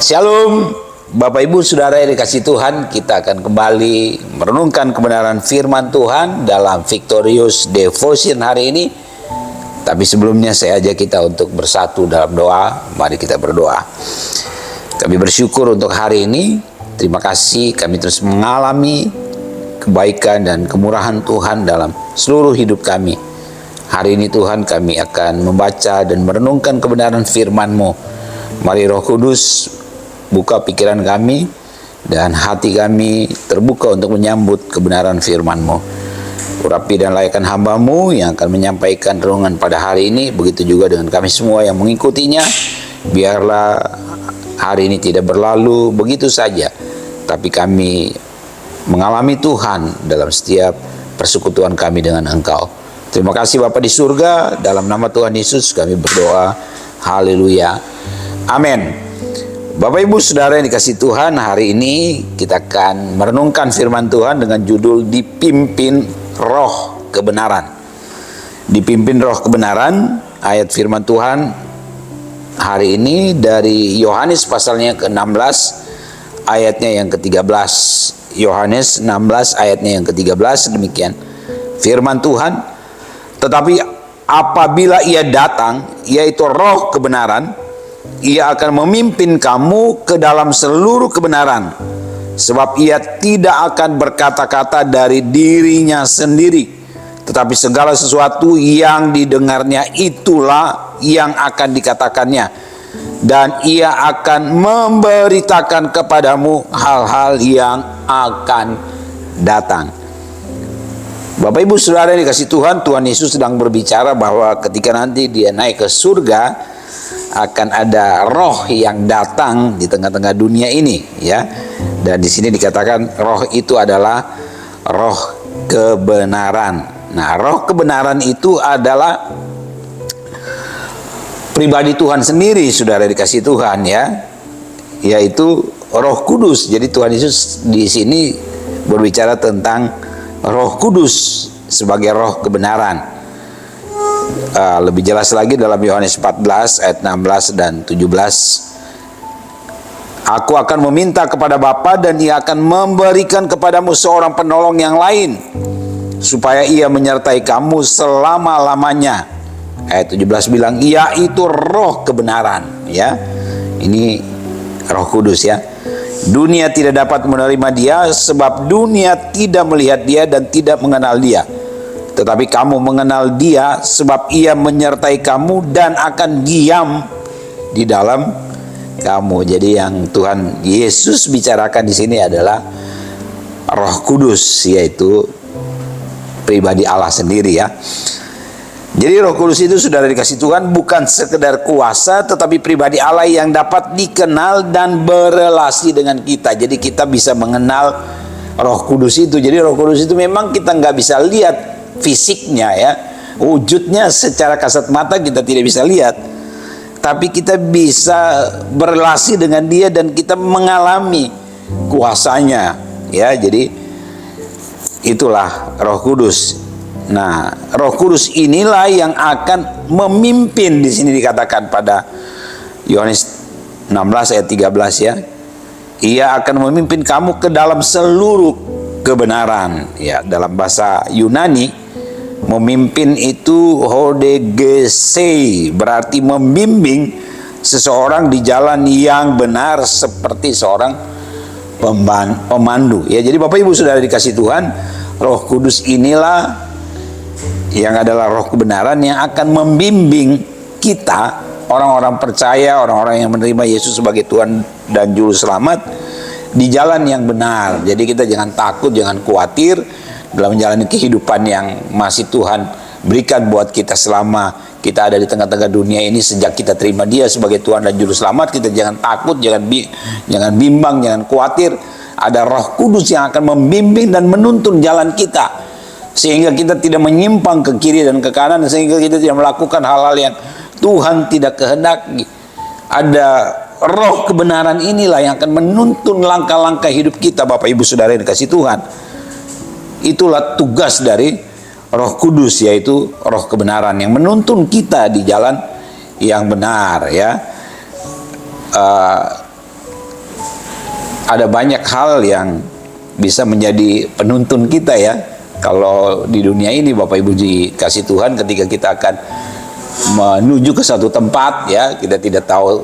Shalom Bapak Ibu Saudara yang dikasih Tuhan, kita akan kembali merenungkan kebenaran firman Tuhan dalam Victorious Devotion hari ini. Tapi sebelumnya saya ajak kita untuk bersatu dalam doa. Mari kita berdoa. Kami bersyukur untuk hari ini. Terima kasih kami terus mengalami kebaikan dan kemurahan Tuhan dalam seluruh hidup kami. Hari ini Tuhan, kami akan membaca dan merenungkan kebenaran firman-Mu. Mari Roh Kudus buka pikiran kami dan hati kami terbuka untuk menyambut kebenaran firman-Mu. Urapi dan layakkan hamba-Mu yang akan menyampaikan renungan pada hari ini. Begitu juga dengan kami semua yang mengikutinya. Biarlah hari ini tidak berlalu begitu saja, tapi kami mengalami Tuhan dalam setiap persekutuan kami dengan Engkau. Terima kasih Bapa di surga, dalam nama Tuhan Yesus kami berdoa. Haleluya. Amin. Bapak Ibu Saudara yang dikasih Tuhan, hari ini kita akan merenungkan firman Tuhan dengan judul Dipimpin Roh Kebenaran. Dipimpin Roh Kebenaran, ayat firman Tuhan hari ini dari Yohanes pasalnya ke-16 ayatnya yang ke-13. Yohanes 16 ayatnya yang ke-13, demikian firman Tuhan. Tetapi apabila ia datang, yaitu Roh Kebenaran, ia akan memimpin kamu ke dalam seluruh kebenaran. Sebab ia tidak akan berkata-kata dari dirinya sendiri, tetapi segala sesuatu yang didengarnya itulah yang akan dikatakannya. Dan ia akan memberitakan kepadamu hal-hal yang akan datang. Bapak Ibu Saudara yang dikasih Tuhan, Tuhan Yesus sedang berbicara bahwa ketika nanti dia naik ke surga, akan ada roh yang datang di tengah-tengah dunia ini, ya. Dan di sini dikatakan roh itu adalah roh kebenaran. Nah, roh kebenaran itu adalah pribadi Tuhan sendiri, Saudara dikasih Tuhan, ya. Yaitu Roh Kudus. Jadi Tuhan Yesus di sini berbicara tentang Roh Kudus sebagai roh kebenaran. Lebih jelas lagi dalam Yohanes 14 ayat 16 dan 17. Aku akan meminta kepada Bapa dan ia akan memberikan kepadamu seorang penolong yang lain, supaya ia menyertai kamu selama-lamanya. Ayat 17 bilang, yaitu roh kebenaran, ya. Ini Roh Kudus, ya. Dunia tidak dapat menerima dia, sebab dunia tidak melihat dia dan tidak mengenal dia. Tetapi kamu mengenal dia, sebab ia menyertai kamu dan akan diam di dalam kamu. Jadi yang Tuhan Yesus bicarakan di sini adalah Roh Kudus, yaitu pribadi Allah sendiri, ya. Jadi Roh Kudus itu, Saudara dikasih Tuhan, bukan sekedar kuasa, tetapi pribadi Allah yang dapat dikenal dan berelasi dengan kita. Jadi kita bisa mengenal Roh Kudus itu. Jadi Roh Kudus itu memang kita nggak bisa lihat fisiknya, ya. Wujudnya secara kasat mata kita tidak bisa lihat. Tapi kita bisa berelasi dengan dia dan kita mengalami kuasanya, ya. Jadi itulah Roh Kudus. Nah, Roh Kudus inilah yang akan memimpin, di sini dikatakan pada Yohanes 16 ayat 13, ya. Ia akan memimpin kamu ke dalam seluruh kebenaran, ya. Dalam bahasa Yunani, memimpin itu hodegese, berarti membimbing seseorang di jalan yang benar seperti seorang pemandu, ya. Jadi Bapak Ibu Saudara dikasih Tuhan, Roh Kudus inilah yang adalah roh kebenaran yang akan membimbing kita, orang-orang percaya, orang-orang yang menerima Yesus sebagai Tuhan dan Juru Selamat, di jalan yang benar. Jadi kita jangan takut, jangan khawatir dalam menjalani kehidupan yang masih Tuhan berikan buat kita selama kita ada di tengah-tengah dunia ini. Sejak kita terima dia sebagai Tuhan dan Juru Selamat, kita jangan takut, jangan bimbang, jangan khawatir. Ada Roh Kudus yang akan membimbing dan menuntun jalan kita, sehingga kita tidak menyimpang ke kiri dan ke kanan, sehingga kita tidak melakukan hal-hal yang Tuhan tidak kehendaki. Ada roh kebenaran inilah yang akan menuntun langkah-langkah hidup kita, Bapak Ibu Saudara yang dikasih Tuhan. Itulah tugas dari Roh Kudus, yaitu roh kebenaran yang menuntun kita di jalan yang benar, ya. ada banyak hal yang bisa menjadi penuntun kita ya. Kalau di dunia ini Bapak Ibu dikasih Tuhan, ketika kita akan menuju ke satu tempat ya, kita tidak tahu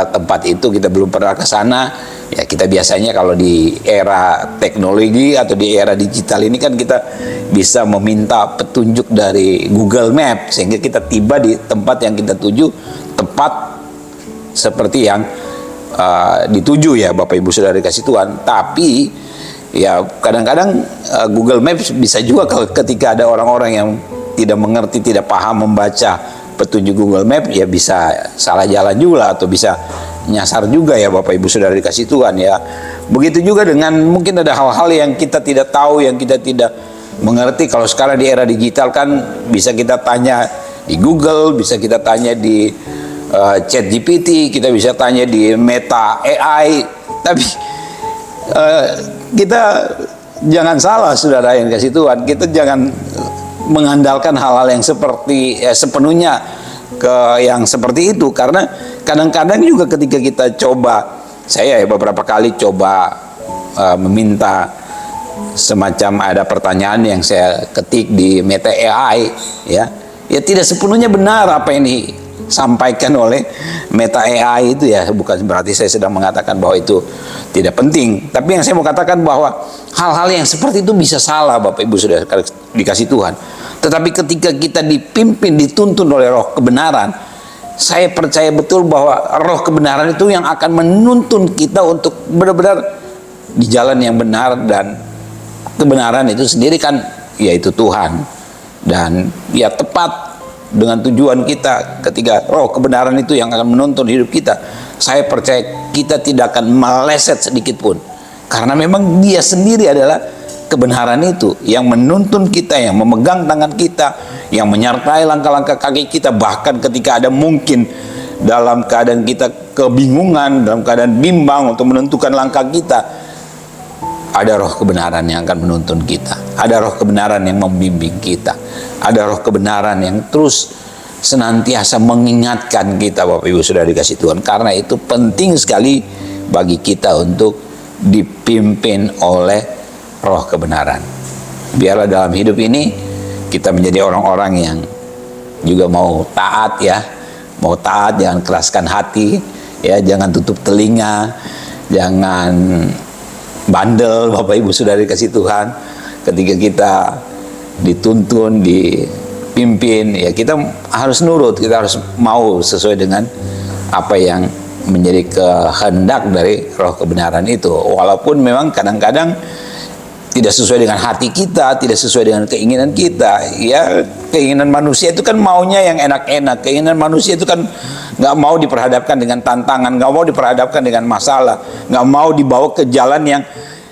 tempat itu, kita belum pernah ke sana ya, kita biasanya kalau di era teknologi atau di era digital ini kan kita bisa meminta petunjuk dari Google Map sehingga kita tiba di tempat yang kita tuju tepat seperti yang dituju ya Bapak Ibu Saudara dikasih Tuhan. Tapi ya kadang-kadang Google Maps bisa juga kalau ketika ada orang-orang yang tidak mengerti, tidak paham membaca petunjuk Google Map, ya bisa salah jalan juga atau bisa nyasar juga ya Bapak Ibu Saudara dikasih Tuhan ya. Begitu juga dengan mungkin ada hal-hal yang kita tidak tahu, yang kita tidak mengerti. Kalau sekarang di era digital kan bisa kita tanya di Google, bisa kita tanya di ChatGPT, kita bisa tanya di Meta AI. Tapi kita jangan salah saudara yang kasih Tuhan, kita jangan mengandalkan hal-hal yang seperti sepenuhnya ke yang seperti itu, karena kadang-kadang juga ketika kita coba, saya ya beberapa kali coba meminta semacam ada pertanyaan yang saya ketik di Meta AI ya tidak sepenuhnya benar apa yang disampaikan oleh Meta AI itu ya. Bukan berarti saya sedang mengatakan bahwa itu tidak penting, tapi yang saya mau katakan bahwa hal-hal yang seperti itu bisa salah Bapak Ibu sudah dikasih Tuhan. Tetapi ketika kita dipimpin, dituntun oleh roh kebenaran, saya percaya betul bahwa roh kebenaran itu yang akan menuntun kita untuk benar-benar di jalan yang benar, dan kebenaran itu sendiri kan yaitu Tuhan, dan ya tepat dengan tujuan kita. Ketika roh kebenaran itu yang akan menuntun hidup kita, saya percaya kita tidak akan meleset sedikit pun, karena memang dia sendiri adalah kebenaran itu yang menuntun kita, yang memegang tangan kita, yang menyertai langkah-langkah kaki kita. Bahkan ketika ada mungkin dalam keadaan kita kebingungan, dalam keadaan bimbang untuk menentukan langkah kita, ada roh kebenaran yang akan menuntun kita, ada roh kebenaran yang membimbing kita, ada roh kebenaran yang terus senantiasa mengingatkan kita Bapak Ibu sudah dikasih Tuhan. Karena itu penting sekali bagi kita untuk dipimpin oleh roh kebenaran. Biarlah dalam hidup ini kita menjadi orang-orang yang juga mau taat ya, mau taat, jangan keraskan hati ya, jangan tutup telinga, jangan bandel Bapak Ibu sudah dikasih Tuhan. Ketika kita dituntun, dipimpin ya, kita harus nurut, kita harus mau sesuai dengan apa yang menjadi kehendak dari roh kebenaran itu. Walaupun memang kadang-kadang tidak sesuai dengan hati kita, tidak sesuai dengan keinginan kita. Ya, keinginan manusia itu kan maunya yang enak-enak. Keinginan manusia itu kan nggak mau diperhadapkan dengan tantangan, nggak mau diperhadapkan dengan masalah, nggak mau dibawa ke jalan yang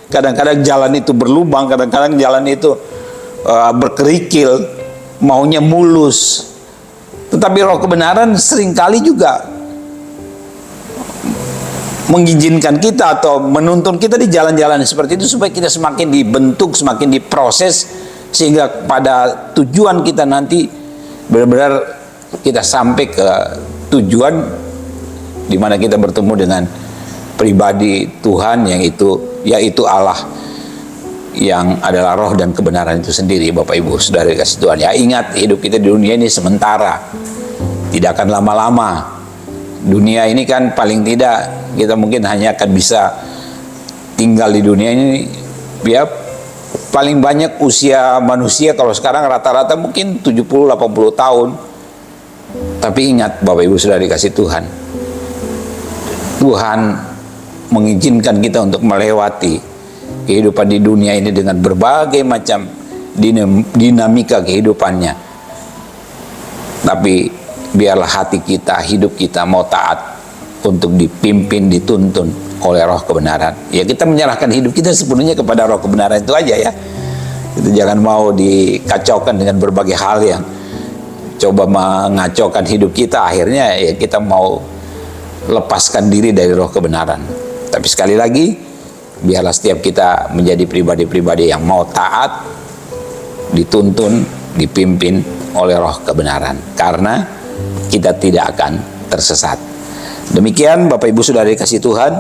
kadang-kadang jalan itu berlubang, kadang-kadang jalan itu berkerikil, maunya mulus. Tetapi roh kebenaran seringkali juga mengizinkan kita atau menuntun kita di jalan-jalan seperti itu supaya kita semakin dibentuk, semakin diproses, sehingga pada tujuan kita nanti benar-benar kita sampai ke tujuan di mana kita bertemu dengan pribadi Tuhan yang yaitu Allah yang adalah roh dan kebenaran itu sendiri. Bapak Ibu Saudara kasih Tuhan ya, ingat hidup kita di dunia ini sementara, tidak akan lama-lama. Dunia ini kan paling tidak kita mungkin hanya akan bisa tinggal di dunia ini ya paling banyak usia manusia kalau sekarang rata-rata mungkin 70-80 tahun. Tapi ingat Bapak Ibu sudah dikasih Tuhan, Tuhan mengizinkan kita untuk melewati kehidupan di dunia ini dengan berbagai macam dinamika kehidupannya. Tapi biarlah hati kita, hidup kita mau taat untuk dipimpin, dituntun oleh roh kebenaran. Ya, kita menyerahkan hidup kita sepenuhnya kepada roh kebenaran itu aja ya. Itu jangan mau dikacaukan dengan berbagai hal yang coba mengacaukan hidup kita. Akhirnya ya kita mau lepaskan diri dari roh kebenaran. Tapi sekali lagi, biarlah setiap kita menjadi pribadi-pribadi yang mau taat, dituntun, dipimpin oleh roh kebenaran. Karena kita tidak akan tersesat. Demikian Bapak Ibu sudah dikasih Tuhan,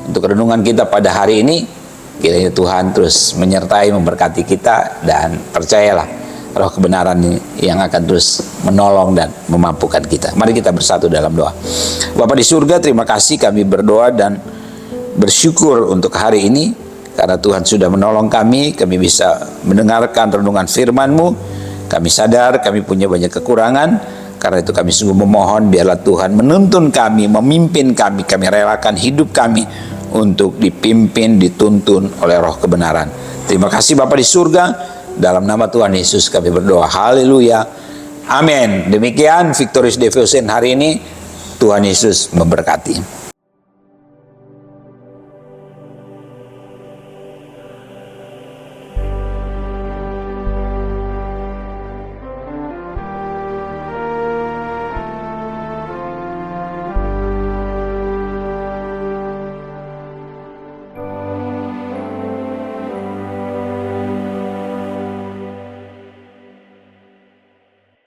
untuk renungan kita pada hari ini. Kiranya Tuhan terus menyertai, memberkati kita, dan percayalah roh kebenaran ini yang akan terus menolong dan memampukan kita. Mari kita bersatu dalam doa. Bapa di surga, terima kasih, kami berdoa dan bersyukur untuk hari ini, karena Tuhan sudah menolong kami bisa mendengarkan renungan firman-Mu. Kami sadar kami punya banyak kekurangan, karena itu kami sungguh memohon, biarlah Tuhan menuntun kami, memimpin kami relakan hidup kami untuk dipimpin, dituntun oleh roh kebenaran. Terima kasih Bapa di surga, dalam nama Tuhan Yesus kami berdoa, haleluya, amin. Demikian Victorious Devotion hari ini. Tuhan Yesus memberkati.